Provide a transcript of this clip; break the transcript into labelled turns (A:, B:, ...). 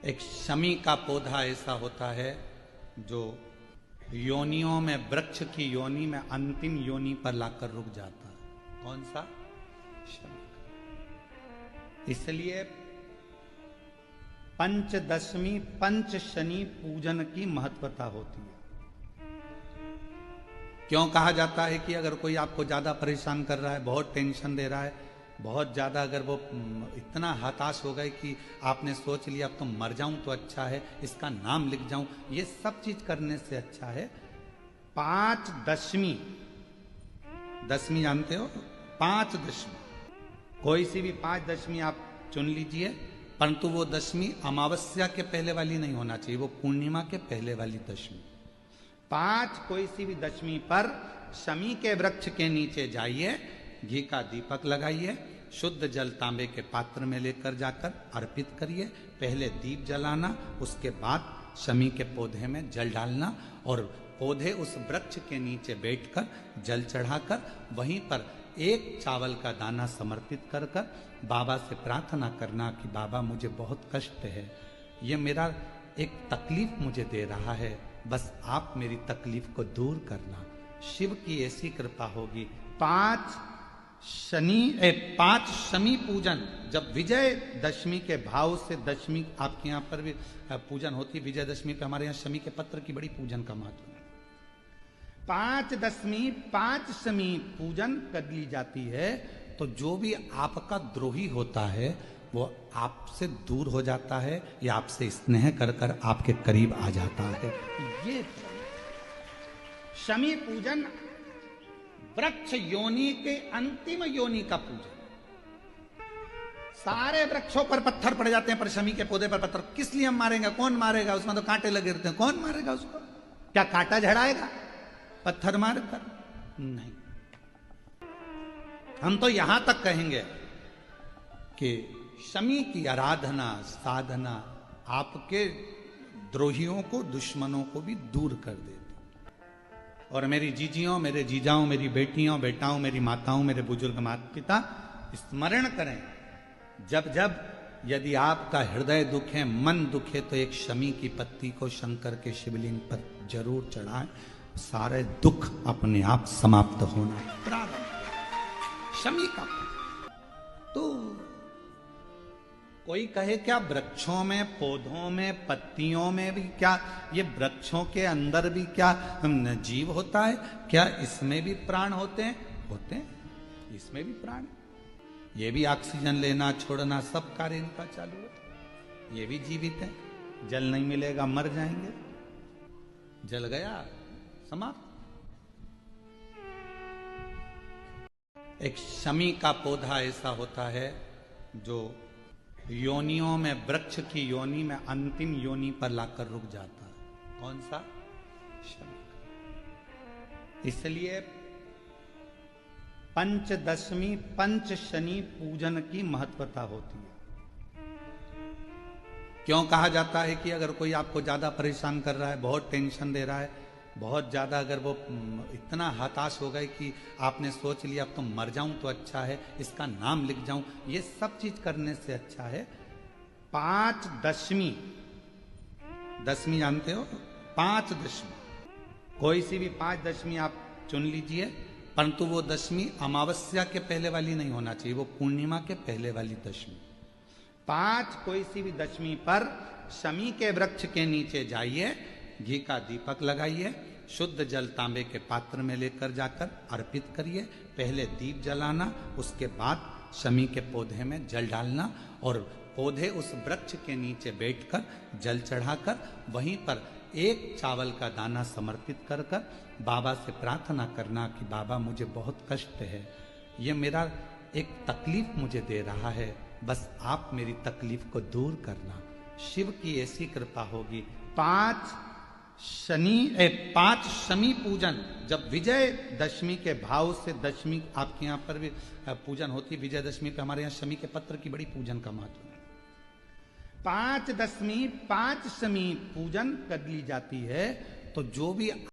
A: एक शमी का पौधा ऐसा होता है जो योनियों में, वृक्ष की योनि में अंतिम योनि पर लाकर रुक जाता है। कौन सा? शमी। इसलिए पंचदशमी पंच शनि पूजन की महत्वता होती है। क्यों कहा जाता है कि अगर कोई आपको ज्यादा परेशान कर रहा है, बहुत टेंशन दे रहा है, बहुत ज्यादा अगर वो इतना हताश हो गए कि आपने सोच लिया अब तो मर जाऊं तो अच्छा है, इसका नाम लिख जाऊं, ये सब चीज करने से अच्छा है पांच दशमी। दशमी जानते हो? पांच दशमी, कोई सी भी पांच दशमी आप चुन लीजिए, परंतु वो दशमी अमावस्या के पहले वाली नहीं होना चाहिए, वो पूर्णिमा के पहले वाली दशमी। पांच कोई सी भी दशमी पर शमी के वृक्ष के नीचे जाइए, घी का दीपक लगाइए, शुद्ध जल तांबे के पात्र में लेकर जाकर अर्पित करिए। पहले दीप जलाना, उसके बाद शमी के पौधे में जल डालना और पौधे उस वृक्ष के नीचे बैठकर जल चढ़ाकर वहीं पर एक चावल का दाना समर्पित कर कर बाबा से प्रार्थना करना कि बाबा मुझे बहुत कष्ट है, ये मेरा एक तकलीफ मुझे दे रहा है, बस आप मेरी तकलीफ को दूर करना। शिव की ऐसी कृपा होगी। पांच शमी पूजन, जब विजय दशमी के भाव से, दशमी आपके यहाँ पर भी पूजन होती है, विजयदशमी पे हमारे यहाँ शमी के पत्र की बड़ी पूजन का महत्व है। पांच दशमी पांच शमी पूजन कर ली जाती है तो जो भी आपका द्रोही होता है वो आपसे दूर हो जाता है या आपसे स्नेह कर कर आपके करीब आ जाता है। ये शमी पूजन वृक्ष योनि के अंतिम योनि का पूजन। सारे वृक्षों पर पत्थर पड़ जाते हैं, पर शमी के पौधे पर पत्थर किस लिए हम मारेंगे? कौन मारेगा? उसमें तो कांटे लगे रहते हैं, कौन मारेगा उसको? क्या कांटा झड़ाएगा पत्थर मार कर? नहीं। हम तो यहां तक कहेंगे कि शमी की आराधना, साधना आपके द्रोहियों को, दुश्मनों को भी दूर कर देती। और मेरी जीजियों, मेरे जीजाओं, मेरी बेटियों, बेटाओं, मेरी माताओं, मेरे बुजुर्ग माता पिता स्मरण करें, जब जब यदि आपका हृदय दुखे, मन दुखे, तो एक शमी की पत्ती को शंकर के शिवलिंग पर जरूर चढ़ाएं, सारे दुख अपने आप समाप्त होना प्रारंभ। शमी का तो कोई कहे क्या वृक्षों में, पौधों में, पत्तियों में भी क्या, ये वृक्षों के अंदर भी क्या जीव होता है? क्या इसमें भी प्राण होते हैं? होते हैं, इसमें भी प्राण, ये भी ऑक्सीजन लेना छोड़ना सब कार्य इनका चालू है, ये भी जीवित है। जल नहीं मिलेगा मर जाएंगे, जल गया समाप्त। एक शमी का पौधा ऐसा होता है जो योनियों में, वृक्ष की योनि में अंतिम योनि पर लाकर रुक जाता है। कौन सा? शमी। इसलिए पंचदशमी पंच शनि पूजन की महत्वता होती है। क्यों कहा जाता है कि अगर कोई आपको ज्यादा परेशान कर रहा है, बहुत टेंशन दे रहा है, बहुत ज्यादा अगर वो इतना हताश हो गए कि आपने सोच लिया अब तो मर जाऊं तो अच्छा है, इसका नाम लिख जाऊं, ये सब चीज करने से अच्छा है पांच दशमी। दशमी जानते हो? पांच दशमी, कोई सी भी पांच दशमी आप चुन लीजिए, परंतु वो दशमी अमावस्या के पहले वाली नहीं होना चाहिए, वो पूर्णिमा के पहले वाली दशमी। पांच कोई सी भी दशमी पर शमी के वृक्ष के नीचे जाइए, घी का दीपक लगाइए, शुद्ध जल तांबे के पात्र में लेकर जाकर अर्पित करिए। पहले दीप जलाना, उसके बाद शमी के पौधे में जल डालना और पौधे उस वृक्ष के नीचे बैठकर जल चढ़ाकर वहीं पर एक चावल का दाना समर्पित कर कर बाबा से प्रार्थना करना कि बाबा मुझे बहुत कष्ट है, ये मेरा एक तकलीफ मुझे दे रहा है, बस आप मेरी तकलीफ को दूर करना। शिव की ऐसी कृपा होगी। पांच शमी पूजन, जब विजय दशमी के भाव से, दशमी आपके यहाँ पर भी पूजन होती है, विजयदशमी पे हमारे यहाँ शमी के पत्र की बड़ी पूजन का महत्व है। पांच दशमी पांच शमी पूजन कर ली जाती है तो जो भी